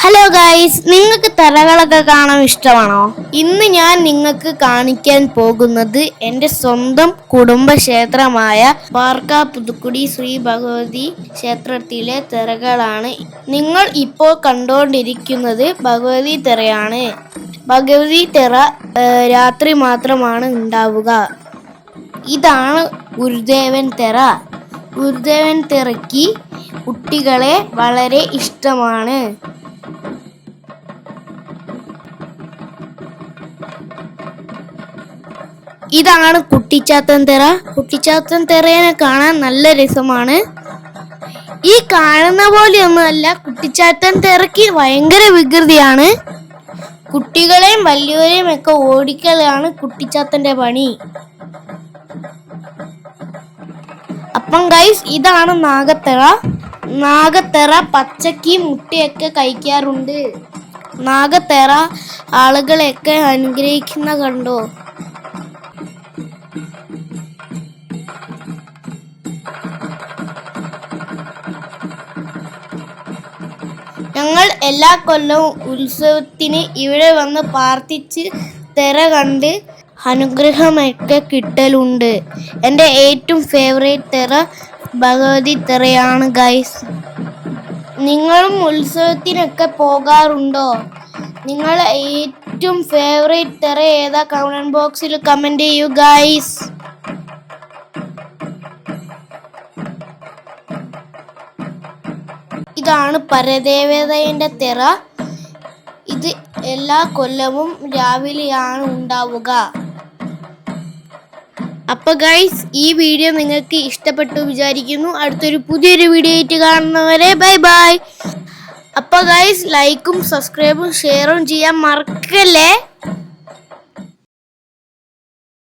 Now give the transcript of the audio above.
Hello guys, നിങ്ങൾക്ക് തറകളൊക്കെ കാണാൻ ഇഷ്ടമാണോ? ഇന്ന് ഞാൻ നിങ്ങൾക്ക് കാണിക്കാൻ പോകുന്നത് എൻ്റെ സ്വന്തം കുടുംബക്ഷേത്രമായ പാർക്ക പുതുക്കുടി ശ്രീ ഭഗവതി ക്ഷേത്രത്തിലെ തിറകളാണ്. നിങ്ങൾ ഇപ്പോൾ കണ്ടുകൊണ്ടിരിക്കുന്നത് ഭഗവതി തിറയാണ്. ഭഗവതി തിറ രാത്രി മാത്രമാണ് ഉണ്ടാവുക. ഇതാണ് ഗുരുദേവൻ തിറ. ഗുരുദേവൻ തിറയ്ക്ക് കുട്ടികളെ വളരെ ഇഷ്ടമാണ്. ഇതാണ് കുട്ടിച്ചാത്തൻ തിറ. കുട്ടിച്ചാത്തൻ തിറയെ കാണാൻ നല്ല രസമാണ്. ഈ കാണുന്ന പോലെയൊന്നുമല്ല, കുട്ടിച്ചാത്തൻ തിറയ്ക്ക് ഭയങ്കര വികൃതിയാണ്. കുട്ടികളെയും വലിയവരെയും ഒക്കെ ഓടിക്കലാണ് കുട്ടിച്ചാത്തന്റെ പണി. അപ്പം ഗൈസ്, ഇതാണ് നാഗത്തിറ. നാഗത്തിറ പച്ചക്ക് മുട്ടയൊക്കെ കഴിക്കാറുണ്ട്. നാഗത്തിറ ആളുകളെയൊക്കെ അനുഗ്രഹിക്കുന്ന കണ്ടോ. ഞങ്ങൾ എല്ലാ കൊല്ലവും ഉത്സവത്തിന് ഇവിടെ വന്ന് പ്രാർത്ഥിച്ച് തിറ കണ്ട് അനുഗ്രഹമൊക്കെ കിട്ടലുണ്ട്. എൻ്റെ ഏറ്റവും ഫേവറേറ്റ് തിറ ഭഗവതി തിറയാണ് ഗൈസ്. നിങ്ങളും ഉത്സവത്തിനൊക്കെ പോകാറുണ്ടോ? നിങ്ങളെ ഏറ്റവും ഫേവറേറ്റ് തിറ ഏതാ? കമന്റ് ബോക്സിൽ കമന്റ് ചെയ്യൂ ഗൈസ്. ഇതാണ് പരദേവതയുടെ തിറ. ഇത് എല്ലാ കൊല്ലവും രാവിലെയാണ് ഉണ്ടാവുക. അപ്പൊ ഗൈസ്, ഈ വീഡിയോ നിങ്ങൾക്ക് ഇഷ്ടപ്പെട്ടു വിചാരിക്കുന്നു. അടുത്തൊരു പുതിയൊരു വീഡിയോ ആയിട്ട് കാണുന്നവരെ ബൈ ബൈ. അപ്പൊ ഗൈസ്, ലൈക്കും സബ്സ്ക്രൈബും ഷെയറും ചെയ്യാൻ മറക്കല്ലേ.